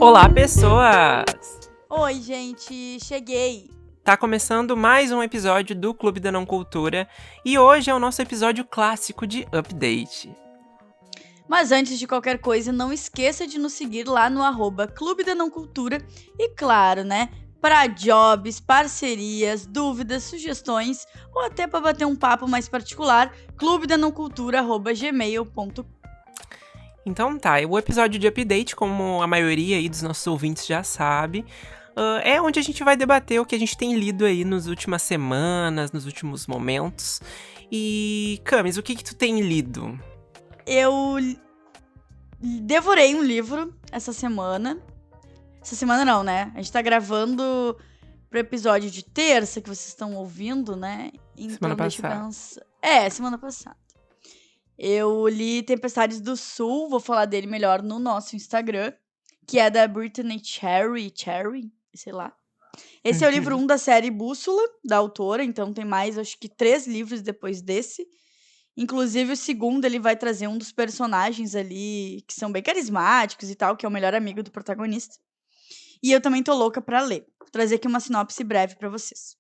Olá, pessoas! Oi, gente, cheguei. Tá começando mais um episódio do Clube da Não Cultura e hoje é o nosso episódio clássico de update. Mas antes de qualquer coisa, não esqueça de nos seguir lá no @Clube da Não Cultura e claro, né, para jobs, parcerias, dúvidas, sugestões ou até para bater um papo mais particular, clubedanãocultura@gmail.com. Então tá, o episódio de update, como a maioria aí dos nossos ouvintes já sabe, é onde a gente vai debater o que a gente tem lido aí nas últimas semanas, nos últimos momentos. E, Camis, o que tu tem lido? Eu devorei um livro essa semana. Essa semana não, né? A gente tá gravando pro episódio de terça que vocês estão ouvindo, né? Então Semana deixa eu passada. pensar. Semana passada. Eu li Tempestades do Sul, vou falar dele melhor no nosso Instagram, que é da Brittany Cherry, sei lá. Esse é o livro 1 da série Bússola, da autora, então tem mais, acho que 3 livros depois desse. Inclusive, o segundo, ele vai trazer um dos personagens ali, que são bem carismáticos e tal, que é o melhor amigo do protagonista. E eu também tô louca pra ler. Vou trazer aqui uma sinopse breve pra vocês.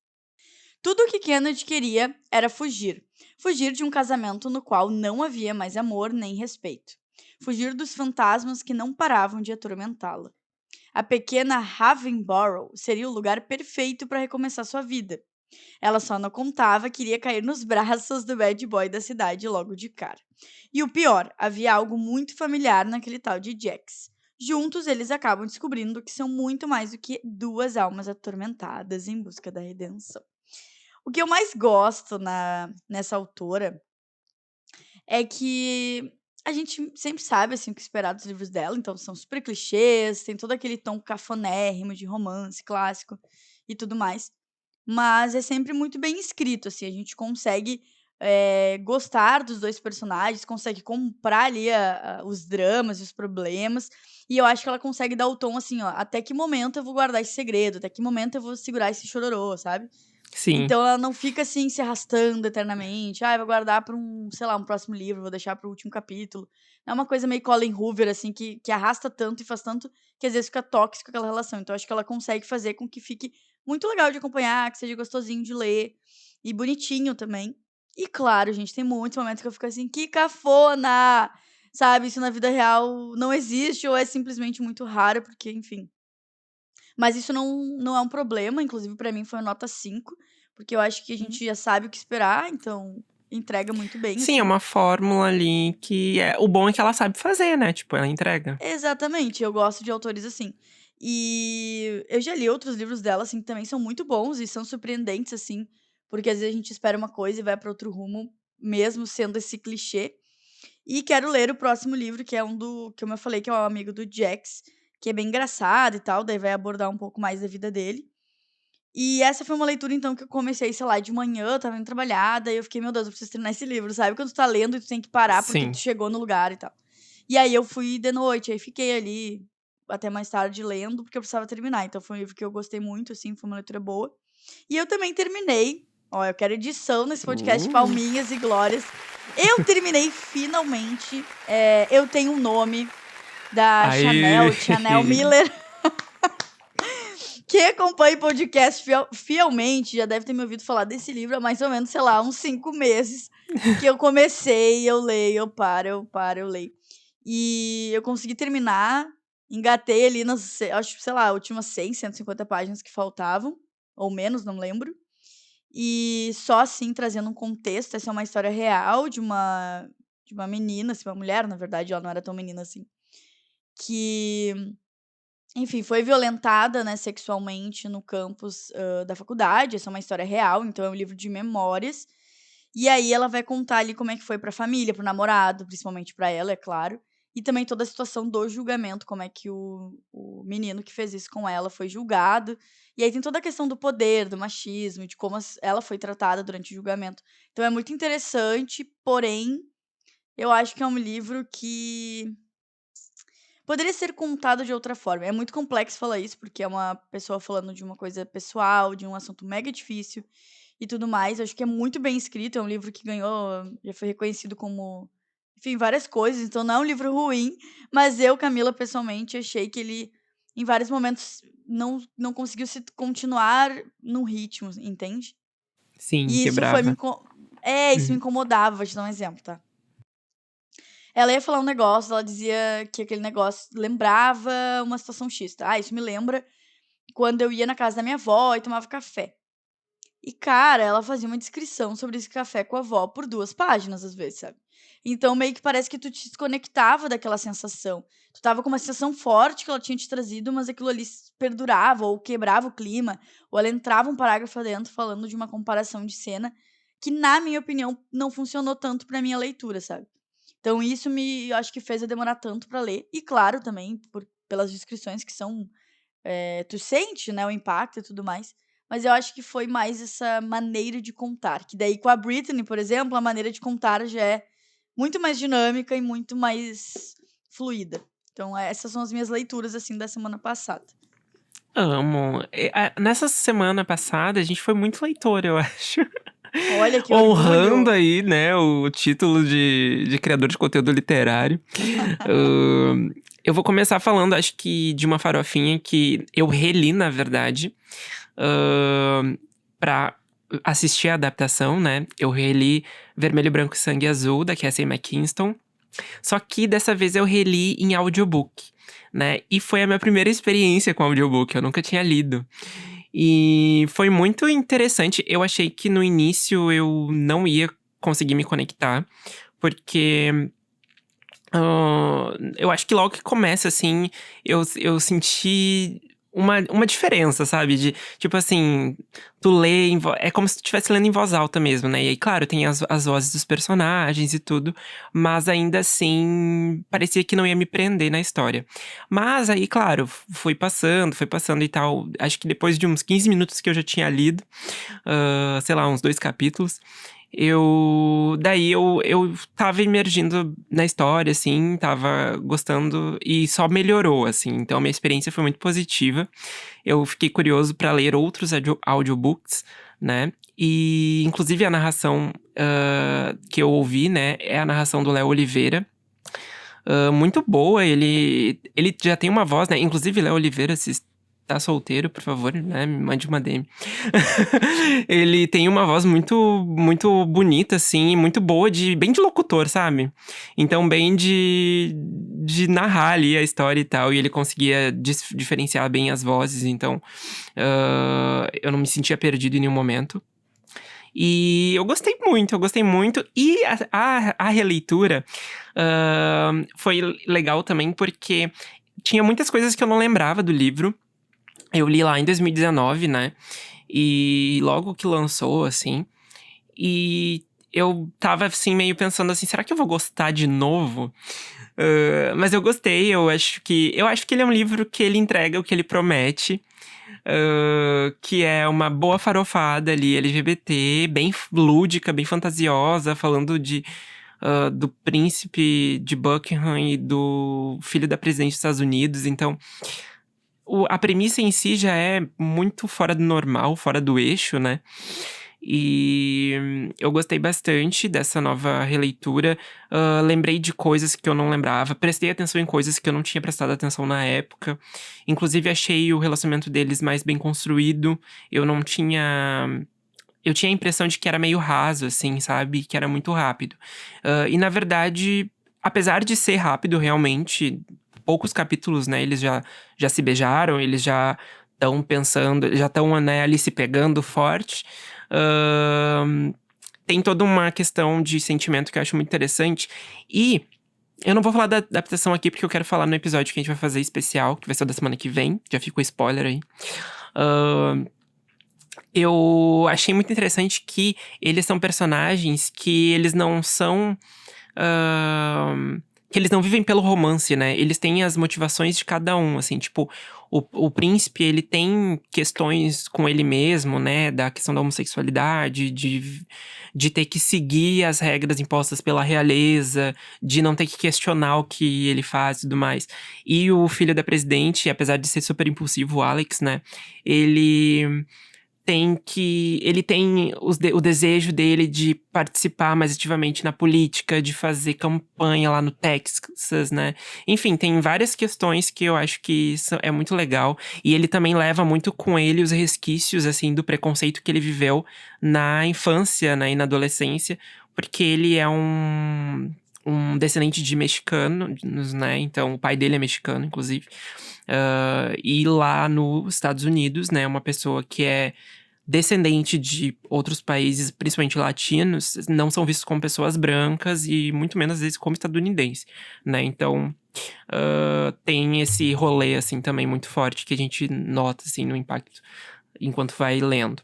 Tudo o que Kennedy queria era fugir. Fugir de um casamento no qual não havia mais amor nem respeito. Fugir dos fantasmas que não paravam de atormentá-la. A pequena Ravenborough seria o lugar perfeito para recomeçar sua vida. Ela só não contava que iria cair nos braços do bad boy da cidade logo de cara. E o pior, havia algo muito familiar naquele tal de Jax. Juntos, eles acabam descobrindo que são muito mais do que duas almas atormentadas em busca da redenção. O que eu mais gosto nessa autora é que a gente sempre sabe, assim, o que esperar dos livros dela, então são super clichês, tem todo aquele tom cafonérrimo de romance clássico e tudo mais, mas é sempre muito bem escrito, assim, a gente consegue, gostar dos 2 personagens, consegue comprar ali os dramas e os problemas, e eu acho que ela consegue dar o tom, assim, ó, até que momento eu vou guardar esse segredo, até que momento eu vou segurar esse chororô, sabe. Sim. Então ela não fica, assim, se arrastando eternamente. "Ai, vou guardar pra um, sei lá, um próximo livro, vou deixar para o último capítulo". É uma coisa meio Colin Hoover, assim, que arrasta tanto e faz tanto que às vezes fica tóxico aquela relação. Então acho que ela consegue fazer com que fique muito legal de acompanhar, que seja gostosinho de ler e bonitinho também. E claro, gente, tem muitos momentos que eu fico assim: "Que cafona!", sabe, isso na vida real não existe ou é simplesmente muito raro, porque enfim, mas isso não é um problema, inclusive pra mim foi nota 5, porque eu acho que a gente já sabe o que esperar, então entrega muito bem, Sim, é assim. uma fórmula ali que o bom é que ela sabe fazer, né? Tipo, ela entrega. Exatamente, eu gosto de autores assim. E eu já li outros livros dela, assim, que também são muito bons e são surpreendentes, assim, porque às vezes a gente espera uma coisa e vai pra outro rumo, mesmo sendo esse clichê. E quero ler o próximo livro, que é um do que, como eu falei, que é o amigo do Jax, que é bem engraçado e tal, daí vai abordar um pouco mais da vida dele. E essa foi uma leitura, então, que eu comecei, sei lá, de manhã, estava indo trabalhar, daí eu fiquei: "Meu Deus, eu preciso terminar esse livro", sabe quando tu tá lendo e tu tem que parar, porque tu Sim. chegou no lugar e tal. E aí eu fui de noite, aí fiquei ali até mais tarde lendo, porque eu precisava terminar, então foi um livro que eu gostei muito, assim, foi uma leitura boa. E eu também terminei, ó, eu quero edição nesse podcast, Uh. palminhas e glórias. Eu terminei finalmente, Eu Tenho um Nome, da Aí. Chanel Miller. Quem acompanha o podcast fielmente já deve ter me ouvido falar desse livro há mais ou menos, sei lá, uns 5 meses que eu comecei, eu leio, eu leio. E eu consegui terminar, engatei ali nas, acho, sei lá, últimas 100, 150 páginas que faltavam, ou menos, não lembro. E só assim, trazendo um contexto, essa é uma história real de uma menina, assim, uma mulher, na verdade, ela não era tão menina assim, que enfim, foi violentada, né, sexualmente no campus, da faculdade, essa é uma história real, então é um livro de memórias. E aí ela vai contar ali como é que foi pra família, para o namorado, principalmente pra ela, é claro, e também toda a situação do julgamento, como é que o menino que fez isso com ela foi julgado. E aí tem toda a questão do poder, do machismo, de como ela foi tratada durante o julgamento. Então é muito interessante, porém, eu acho que é um livro que poderia ser contado de outra forma. É muito complexo falar isso, porque é uma pessoa falando de uma coisa pessoal, de um assunto mega difícil e tudo mais. Eu acho que é muito bem escrito, é um livro que ganhou, já foi reconhecido como, enfim, várias coisas, então não é um livro ruim, mas eu, Camila, pessoalmente, achei que ele em vários momentos não conseguiu se continuar no ritmo, entende? Sim, E isso foi me quebrava. inco isso me Uhum. incomodava, vou te dar um exemplo, tá. Ela ia falar um negócio, ela dizia que aquele negócio lembrava uma situação X, tá. "Ah, isso me lembra quando eu ia na casa da minha avó e tomava café". E, cara, ela fazia uma descrição sobre esse café com a avó por 2 páginas, às vezes, sabe. Então meio que parece que tu te desconectava daquela sensação. Tu estava com uma sensação forte que ela tinha te trazido, mas aquilo ali perdurava ou quebrava o clima, ou ela entrava um parágrafo adentro falando de uma comparação de cena, que na minha opinião não funcionou tanto pra minha leitura, sabe. Então isso eu acho que fez eu demorar tanto pra ler, e claro também pelas descrições que são tu sente, né, o impacto e tudo mais, mas eu acho que foi mais essa maneira de contar, que daí com a Britney, por exemplo, a maneira de contar já é muito mais dinâmica e muito mais fluida. Então essas são as minhas leituras, assim, da semana passada. Amo. Nessa semana passada, a gente foi muito leitor, eu acho. Olha que Honrando orgulho! aí, né, o título de criador de conteúdo literário. Hã, eu vou começar falando, acho que de uma farofinha que eu reli, na verdade, pra assistir a adaptação, né. Eu reli Vermelho, Branco e Sangue Azul, da Cassie McKinston. Só que dessa vez eu reli em audiobook, né, e foi a minha primeira experiência com audiobook, eu nunca tinha lido. E foi muito interessante, eu achei que no início eu não ia conseguir me conectar, porque eu acho que logo que começa, assim, eu senti uma diferença, sabe, de tipo assim, tu lê é como se tu estivesse lendo em voz alta mesmo, né, e aí claro, tem as vozes dos personagens e tudo, mas ainda assim, parecia que não ia me prender na história. Mas aí, claro, foi passando e tal, acho que depois de uns 15 minutos que eu já tinha lido, sei lá, uns 2 capítulos, eu estava imergindo na história, assim, estava gostando e só melhorou, assim, então a minha experiência foi muito positiva. Eu fiquei curioso pra ler outros audiobooks, né, e inclusive a narração, que eu ouvi, né, é a narração do Léo Oliveira, muito boa, ele já tem uma voz, né, inclusive Léo Oliveira, se tá solteiro, por favor, né, me mande uma DM. Ele tem uma voz muito bonita, assim, e muito boa bem de locutor, sabe. Então bem de narrar ali a história e tal, e ele conseguia diferenciar bem as vozes, então, eu não me sentia perdido em nenhum momento. E eu gostei muito. E a releitura, foi legal também, porque tinha muitas coisas que eu não lembrava do livro. Eu li lá em 2019, né, e logo que lançou, assim, e eu estava, assim, meio pensando assim: "Será que eu vou gostar de novo?". Mas eu gostei, eu acho que ele é um livro que ele entrega o que ele promete, que é uma boa farofada ali LGBT, bem lúdica, bem fantasiosa, falando do príncipe de Buckingham e do filho da presidente dos Estados Unidos, então a premissa em si já é muito fora do normal, fora do eixo, né. E eu gostei bastante dessa nova releitura, lembrei de coisas que eu não lembrava, prestei atenção em coisas que eu não tinha prestado atenção na época. Inclusive achei o relacionamento deles mais bem construído, eu tinha a impressão de que era meio raso, assim, sabe, que era muito rápido. E na verdade, apesar de ser rápido realmente, poucos capítulos, né, eles já se beijaram, eles já estão pensando, já estão, né, ali se pegando forte. Hã, tem toda uma questão de sentimento que eu acho muito interessante. E eu não vou falar da adaptação aqui, porque eu quero falar no episódio que a gente vai fazer especial, que vai ser o da semana que vem, já fica o spoiler aí. Hã eu achei muito interessante que eles são personagens que eles não são, que eles não vivem pelo romance, né, eles têm as motivações de cada um, assim, tipo, o príncipe ele tem questões com ele mesmo, né, da questão da homossexualidade, de ter que seguir as regras impostas pela realeza, de não ter que questionar o que ele faz e tudo mais. E o filho da presidente, apesar de ser super impulsivo, o Alex, né, ele ele tem o desejo dele de participar mais ativamente na política, de fazer campanha lá no Texas, né? Enfim, tem várias questões que eu acho que é muito legal. E ele também leva muito com ele os resquícios, assim, do preconceito que ele viveu na infância, né, e na adolescência. Porque ele é um descendente de mexicanos, né? Então, o pai dele é mexicano, inclusive. E lá nos Estados Unidos, né? Uma pessoa que é descendente de outros países, principalmente latinos, não são vistos como pessoas brancas e muito menos, às vezes, como estadunidense, né? Então, tem esse rolê, assim, também muito forte que a gente nota, assim, no impacto enquanto vai lendo.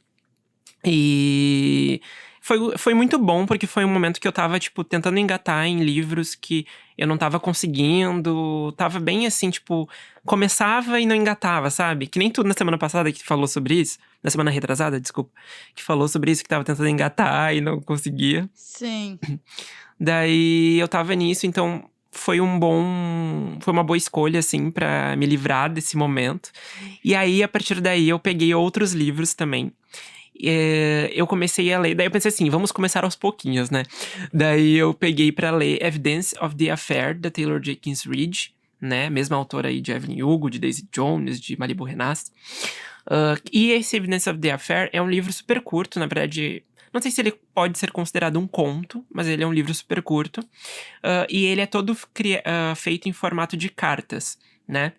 E foi muito bom, porque foi um momento que eu tava, tipo, tentando engatar em livros que eu não tava conseguindo. Tava bem assim, tipo, começava e não engatava, sabe? Que nem tudo na semana passada que falou sobre isso. Na semana retrasada, desculpa. Que falou sobre isso, que tava tentando engatar e não conseguia. Sim. Daí eu tava nisso, então foi uma boa escolha, assim, pra me livrar desse momento. E aí, a partir daí, eu peguei outros livros também. Eu comecei a ler, daí eu pensei assim, vamos começar aos pouquinhos, né? Daí eu peguei pra ler Evidence of the Affair, da Taylor Jenkins Reid, né? Mesma autora aí de Evelyn Hugo, de Daisy Jones, de Malibu Renasce. E esse Evidence of the Affair é um livro super curto, na verdade. Não sei se ele pode ser considerado um conto, mas ele é um livro super curto. E ele é todo feito em formato de cartas, né?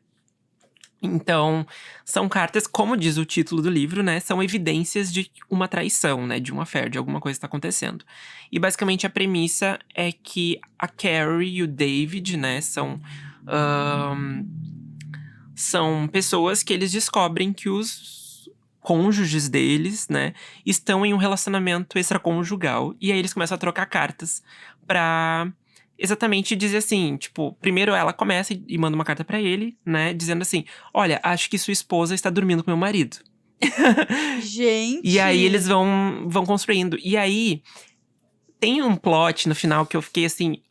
Então, são cartas, como diz o título do livro, né? São evidências de uma traição, né? De uma affair, de alguma coisa que tá acontecendo. E basicamente a premissa é que a Carrie e o David, né? São pessoas que eles descobrem que os cônjuges deles, né? Estão em um relacionamento extraconjugal. E aí eles começam a trocar cartas pra exatamente dizer assim, tipo, primeiro ela começa e manda uma carta pra ele, né, dizendo assim: olha, acho que sua esposa está dormindo com meu marido. Gente! E aí eles vão construindo. E aí tem um plot no final que eu fiquei assim,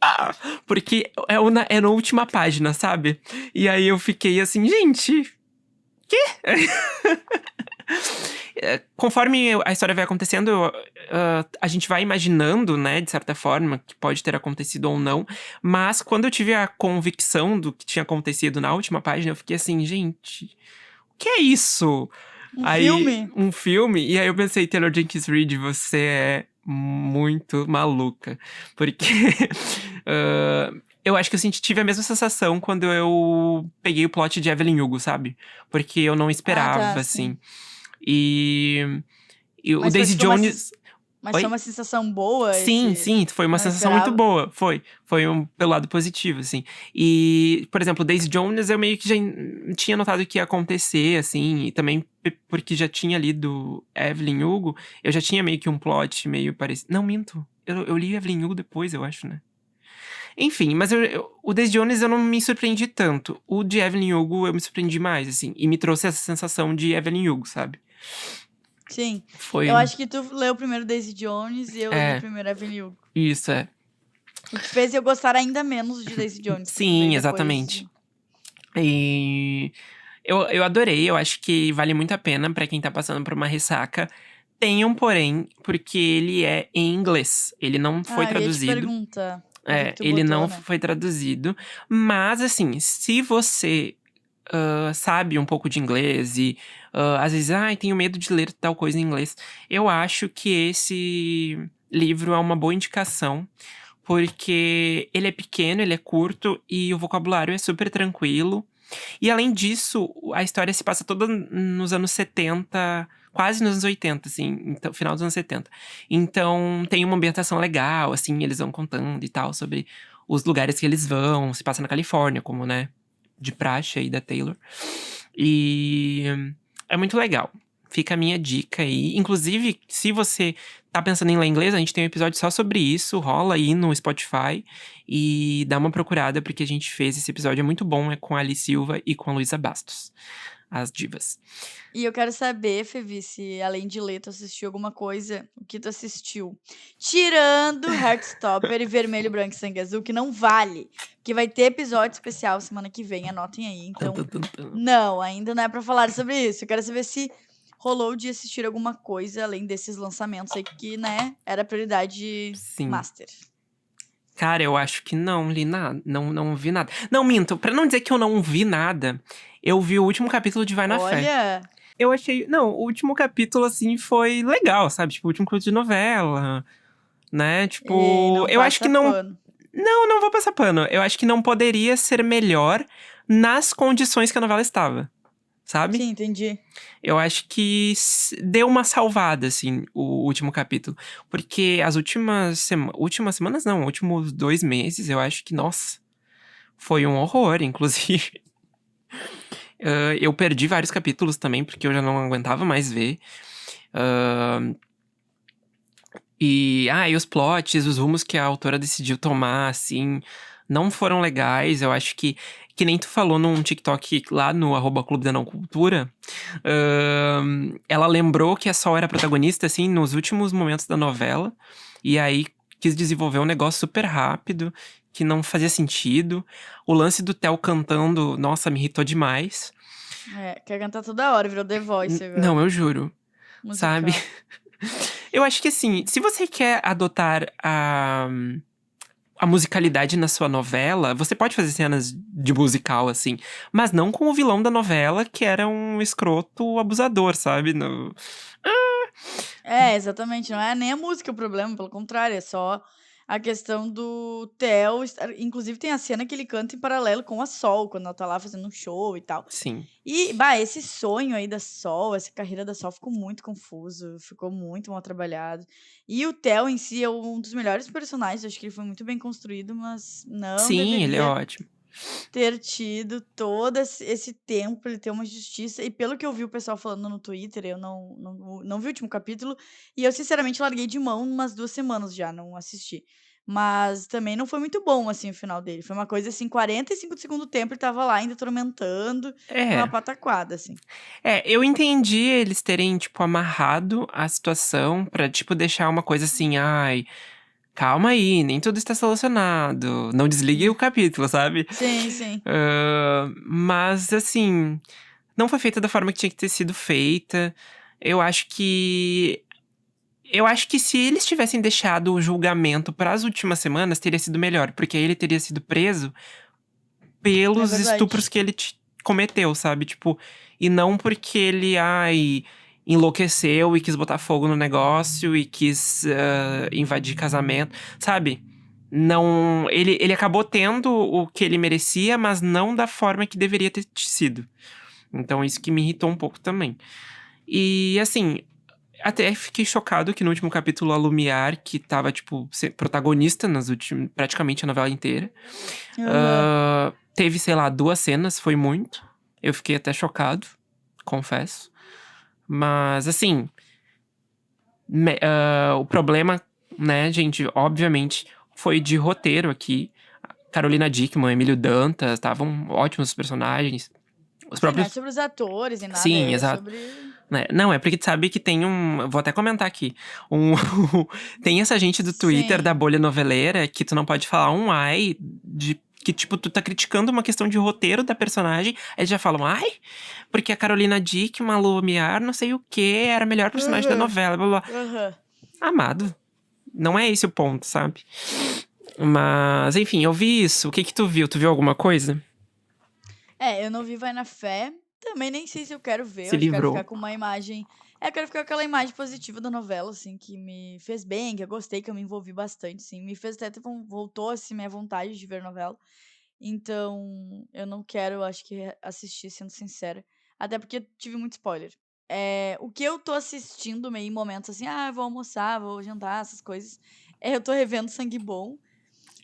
porque é na última página, sabe? E aí eu fiquei assim, gente, quê? Conforme a história vai acontecendo, a gente vai imaginando, né, de certa forma, que pode ter acontecido ou não. Mas quando eu tive a convicção do que tinha acontecido na última página, eu fiquei assim, gente, o que é isso? Filme? Um filme? E aí eu pensei, Taylor Jenkins Reid, você é muito maluca. Porque eu acho que eu tive a mesma sensação quando eu peguei o plot de Evelyn Hugo, sabe? Porque eu não esperava, assim. E o Daisy Jones. Mas foi uma sensação boa? Sim, foi uma sensação muito boa. Foi pelo lado positivo, assim. E, por exemplo, Daisy Jones eu meio que já tinha notado que ia acontecer, assim. E também porque já tinha lido Evelyn Hugo, eu já tinha meio que um plot meio parecido. Não, minto. Eu li Evelyn Hugo depois, eu acho, né? Enfim, mas o Daisy Jones eu não me surpreendi tanto. O de Evelyn Hugo eu me surpreendi mais, assim. E me trouxe essa sensação de Evelyn Hugo, sabe? Sim. Eu acho que tu leu primeiro Daisy Jones e eu li primeiro Evelyn Hugo. Isso, é. O que fez eu gostar ainda menos de Daisy Jones. Sim, exatamente. E eu adorei, eu acho que vale muito a pena pra quem tá passando por uma ressaca. Tem um porém, porque ele é em inglês. Ele não foi traduzido. Eu ia te perguntar. Ele não foi traduzido. Mas, assim, se você sabe um pouco de inglês e às vezes, tenho medo de ler tal coisa em inglês, eu acho que esse livro é uma boa indicação, porque ele é pequeno, ele é curto e o vocabulário é super tranquilo. E além disso, a história se passa toda nos anos 70, quase nos anos 80, assim, então, final dos anos 70. Então tem uma ambientação legal, assim, eles vão contando e tal sobre os lugares que eles vão, se passa na Califórnia, como, né, de praxe aí da Taylor. E é muito legal. Fica a minha dica aí. Inclusive, se você tá pensando em ler inglês, a gente tem um episódio só sobre isso. Rola aí no Spotify e dá uma procurada, porque a gente fez esse episódio. É muito bom, é com a Ali Silva e com a Luísa Bastos, as divas. E eu quero saber, Fevi, se além de ler, tu assistiu alguma coisa. O que tu assistiu? Tirando Heartstopper e Vermelho, Branco e Sangue Azul, que não vale. Que vai ter episódio especial semana que vem, anotem aí. Então, não, ainda não é pra falar sobre isso. Eu quero saber se rolou de assistir alguma coisa além desses lançamentos aí que, né, era prioridade Sim. master? Cara, eu acho que não li nada, não vi nada. Não, minto, pra não dizer que eu não vi nada, eu vi o último capítulo de Vai na Fé. Olha, Eu achei não, o último capítulo, assim, foi legal, sabe, tipo, o último capítulo de novela, né, e tipo, não eu acho que passa não pano. não vou passar pano, eu acho que não poderia ser melhor nas condições que a novela estava, sabe. Sim, entendi. Eu acho que deu uma salvada, assim, o último capítulo. Porque as últimas semanas não, últimos 2 meses, eu acho que, nossa, foi um horror, inclusive. Eu perdi vários capítulos também, porque eu já não aguentava mais ver. Hã, e os plots, os rumos que a autora decidiu tomar, assim, não foram legais. Eu acho que nem tu falou num TikTok lá no @Clube da Não Cultura, ela lembrou que a Sol era a protagonista, assim, nos últimos momentos da novela, e aí quis desenvolver um negócio super rápido, que não fazia sentido. O lance do Theo cantando, nossa, me irritou demais. É, quer cantar toda hora, virou The Voice Não, agora, eu juro, sabe? musical. Eu acho que, assim, se você quer adotar a musicalidade na sua novela, você pode fazer cenas de musical, assim, mas não com o vilão da novela, que era um escroto abusador, sabe? É, exatamente, não é nem a música o problema, pelo contrário, é só a questão do Theo estar inclusive tem a cena que ele canta em paralelo com a Sol, quando ela tá lá fazendo um show e tal. Sim. E, bah, esse sonho aí da Sol, essa carreira da Sol ficou muito confuso, ficou muito mal trabalhado. E o Theo em si é um dos melhores personagens, acho que ele foi muito bem construído, mas não Sim, ele é deveria ótimo. ter tido todo esse tempo pra ele ter uma justiça, e pelo que eu vi o pessoal falando no Twitter, eu não vi o último capítulo, e eu sinceramente larguei de mão umas 2 semanas já, não assisti. Mas também não foi muito bom, assim, o final dele, foi uma coisa assim, 45 do segundo tempo ele estava lá ainda atormentando, foi uma É. pataquada, assim. Eu entendi eles terem, tipo, amarrado a situação pra, tipo, deixar uma coisa assim, ai, calma aí, nem tudo está solucionado. Não desligue o capítulo, sabe? Sim, sim. Mas, assim, não foi feita da forma que tinha que ter sido feita. Eu acho que. Eu acho que se eles tivessem deixado o julgamento para as últimas semanas, teria sido melhor, porque aí ele teria sido preso É pelos estupros verdade. que ele cometeu, sabe? Tipo, e não porque ele, enlouqueceu e quis botar fogo no negócio e quis invadir casamento, sabe? Não, ele acabou tendo o que ele merecia, mas não da forma que deveria ter sido. Então isso que me irritou um pouco também. E assim, até fiquei chocado que no último capítulo a Lumiar, que tava, tipo, protagonista nas últimas, praticamente a novela inteira, Aham. teve, sei lá, 2 cenas, foi muito. Eu fiquei até chocado, confesso. Mas, assim, o problema, né, gente, obviamente, foi de roteiro aqui. Carolina Dickman, Emílio Dantas, estavam ótimos os personagens. Os Sim, não é próprios. sobre os atores nem nada, Sim, é exato. sobre Né, não, é porque tu sabe que tem um. Vou até comentar aqui. Um, tem essa gente do Twitter da sim. bolha noveleira que tu não pode falar um ai de. Que, tipo, tu tá criticando uma questão de roteiro da personagem, aí eles já falam, ai, porque a Carolina Dickman, a Lumiar, não sei o que, era a melhor personagem da Aham, novela, blá blá. aham. Amado, não é esse o ponto, sabe? Mas, enfim, eu vi isso. O que que tu viu? Tu viu alguma coisa? É, eu não vi Vai na Fé, também nem sei se eu quero ver, eu Se acho que quero ficar livrou. com uma imagem eu quero ficar com aquela imagem positiva da novela, assim, que me fez bem, que eu gostei, que eu me envolvi bastante, assim, me fez até ter voltou, assim, minha vontade de ver novela. Então, eu não quero, acho que, assistir, sendo sincera, até porque tive muito spoiler. O que eu tô assistindo meio em momentos, assim, vou almoçar, vou jantar, essas coisas, eu tô revendo Sangue Bom,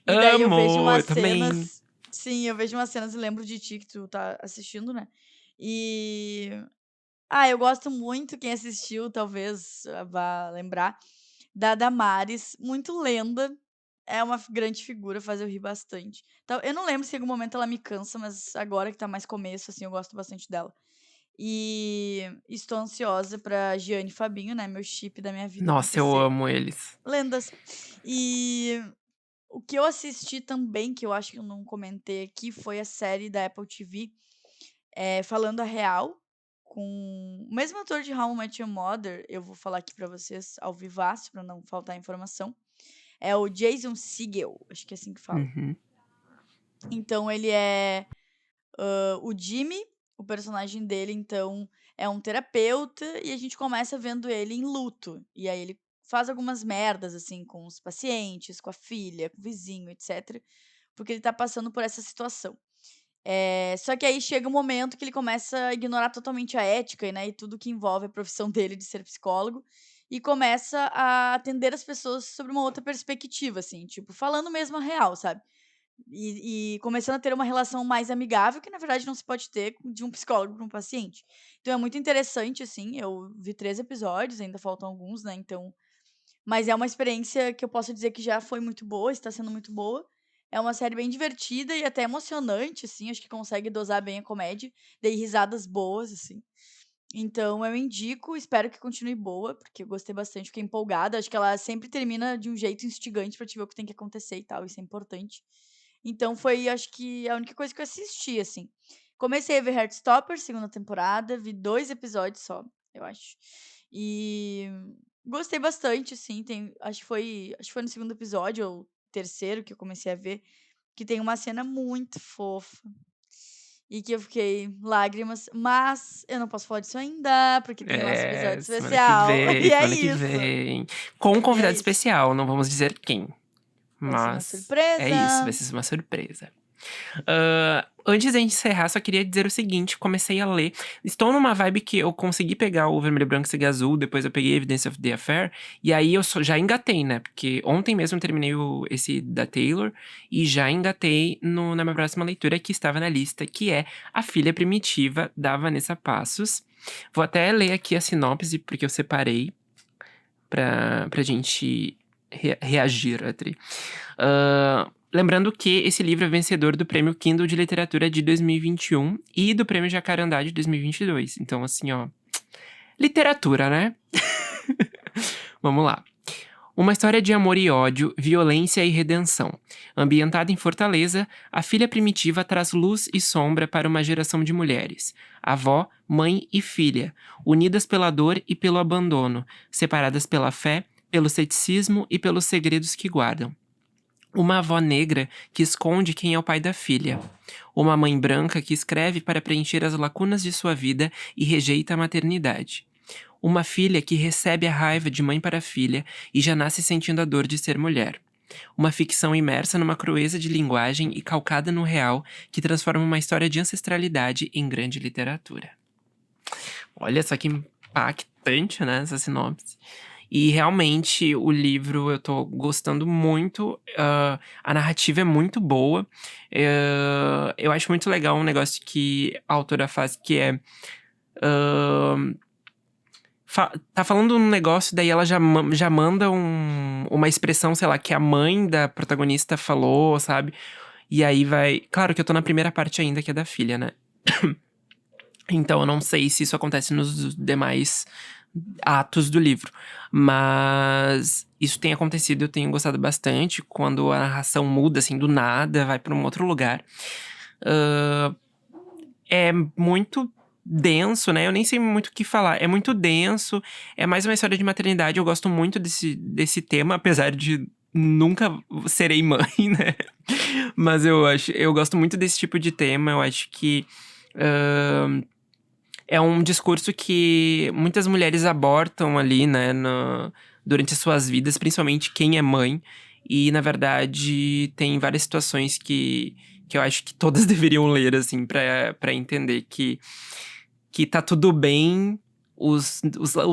e daí eu vejo Amo, umas eu também. cenas sim, eu vejo umas cenas e lembro de ti que tu tá assistindo, né. E, eu gosto muito, quem assistiu talvez vá lembrar, da Damares, muito lenda, é uma grande figura, faz eu rir bastante. Então eu não lembro se em algum momento ela me cansa, mas agora que tá mais começo, assim, eu gosto bastante dela. E estou ansiosa pra Giane e Fabinho, né, meu chip da minha vida Nossa, eu acontecer. amo eles. Lendas. E o que eu assisti também, que eu acho que eu não comentei aqui, foi a série da Apple TV, Falando a Real, com o mesmo ator de How I Met Your Mother, eu vou falar aqui pra vocês ao vivaço, pra não faltar informação, é o Jason Segel, acho que é assim que fala. Uhum. Então ele é o Jimmy, o personagem dele, então, é um terapeuta e a gente começa vendo ele em luto. E aí ele faz algumas merdas, assim, com os pacientes, com a filha, com o vizinho, etc. Porque ele tá passando por essa situação. Só que aí chega um momento que ele começa a ignorar totalmente a ética, né, e tudo que envolve a profissão dele de ser psicólogo, e começa a atender as pessoas sobre uma outra perspectiva, assim, tipo, falando mesmo a real, sabe. E começando a ter uma relação mais amigável, que na verdade não se pode ter de um psicólogo para um paciente. Então é muito interessante, assim, eu vi 3 episódios, ainda faltam alguns, né, então mas é uma experiência que eu posso dizer que já foi muito boa, está sendo muito boa. É uma série bem divertida e até emocionante, assim, acho que consegue dosar bem a comédia, dei risadas boas, assim. Então eu indico, espero que continue boa, porque eu gostei bastante, fiquei empolgada, acho que ela sempre termina de um jeito instigante pra te ver o que tem que acontecer e tal, isso é importante. Então foi, acho que a única coisa que eu assisti, assim. Comecei a ver Heartstopper, segunda temporada, vi 2 episódios só, eu acho. E gostei bastante, assim, acho que foi no segundo episódio ou terceiro que eu comecei a ver, que tem uma cena muito fofa e que eu fiquei lágrimas, mas eu não posso falar disso ainda, porque tem o nosso episódio especial. E é Semana que isso. vem. Com um E é convidado isso. especial, não vamos dizer quem. Vai ser uma Mas é isso, vai surpresa. ser uma surpresa. Antes de encerrar, só queria dizer o seguinte: comecei a ler. Estou numa vibe que eu consegui pegar o Vermelho, Branco e Sangue Azul, depois eu peguei Evidence of the Affair, e aí eu já engatei, né? Porque ontem mesmo eu terminei esse da Taylor e já engatei na minha próxima leitura que estava na lista, que é A Filha Primitiva, da Vanessa Passos. Vou até ler aqui a sinopse, porque eu separei pra gente reagir, Atri. Lembrando que esse livro é vencedor do Prêmio Kindle de Literatura de 2021 e do Prêmio Jacarandá de 2022. Então, assim, ó. Literatura, né? Vamos lá. Uma história de amor e ódio, violência e redenção. Ambientada em Fortaleza, a filha primitiva traz luz e sombra para uma geração de mulheres. Avó, mãe e filha, unidas pela dor e pelo abandono, separadas pela fé, pelo ceticismo e pelos segredos que guardam. Uma avó negra que esconde quem é o pai da filha. Uma mãe branca que escreve para preencher as lacunas de sua vida e rejeita a maternidade. Uma filha que recebe a raiva de mãe para filha e já nasce sentindo a dor de ser mulher. Uma ficção imersa numa crueza de linguagem e calcada no real que transforma uma história de ancestralidade em grande literatura. Olha só que impactante, né, essa sinopse. E realmente o livro eu tô gostando muito, a narrativa é muito boa. Eu acho muito legal um negócio que a autora faz, que é... tá falando um negócio, daí ela já manda uma expressão, sei lá, que a mãe da protagonista falou, sabe? E aí vai... Claro que eu tô na primeira parte ainda, que é da filha, né? Então eu não sei se isso acontece nos demais atos do livro. Mas isso tem acontecido, eu tenho gostado bastante. Quando a narração muda, assim, do nada, vai pra um outro lugar. É muito denso, né? Eu nem sei muito o que falar. É muito denso, é mais uma história de maternidade. Eu gosto muito desse tema, apesar de nunca serei mãe, né? Mas eu gosto muito desse tipo de tema. Eu acho que é um discurso que muitas mulheres abortam ali, né, durante suas vidas, principalmente quem é mãe. E, na verdade, tem várias situações que eu acho que todas deveriam ler, assim, pra entender que tá tudo bem os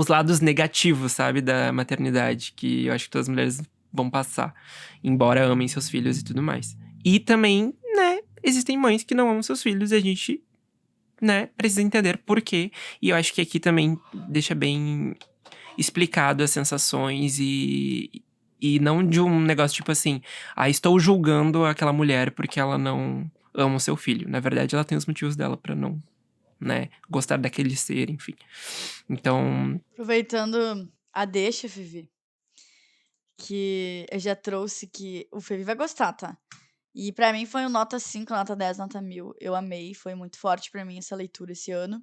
lados negativos, sabe, da maternidade, que eu acho que todas as mulheres vão passar, embora amem seus filhos e tudo mais. E também, né, existem mães que não amam seus filhos e a gente, né, precisa entender por quê. E eu acho que aqui também deixa bem explicado as sensações e não de um negócio tipo assim, estou julgando aquela mulher porque ela não ama o seu filho. Na verdade, ela tem os motivos dela pra não, né, gostar daquele ser, enfim. Então, Aproveitando a deixa, Vivi, que eu já trouxe que o Fevi vai gostar, tá? E pra mim foi um nota 5, nota 10, nota 1000. Eu amei, foi muito forte pra mim essa leitura esse ano.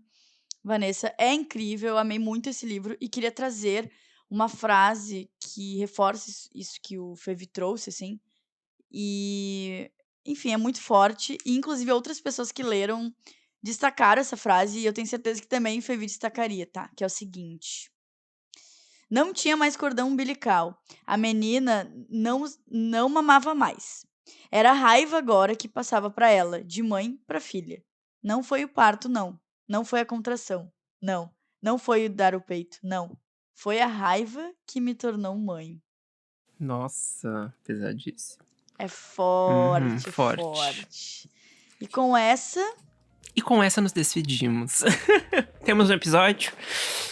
Vanessa, é incrível, eu amei muito esse livro e queria trazer uma frase que reforça isso que o Fevi trouxe, assim. E, enfim, é muito forte. E, inclusive, outras pessoas que leram destacaram essa frase e eu tenho certeza que também o Fevi destacaria, tá? Que é o seguinte: não tinha mais cordão umbilical. A menina não mamava mais. Era a raiva agora que passava para ela, de mãe para filha. Não foi o parto, não. Não foi a contração. Não. Não foi o dar o peito, não. Foi a raiva que me tornou mãe. Nossa, pesadíssimo. É forte, Forte. forte. E com essa, E com essa nos despedimos. Temos um episódio?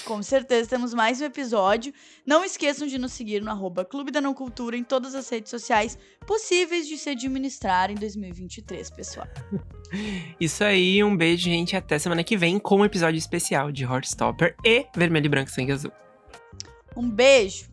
com certeza, temos mais um episódio. Não esqueçam de nos seguir no @Clube da Não Cultura em todas as redes sociais possíveis de se administrar em 2023, pessoal. Isso aí, um beijo, gente. Até semana que vem com um episódio especial de Heartstopper e Vermelho e Branco Sangue Azul. Um beijo!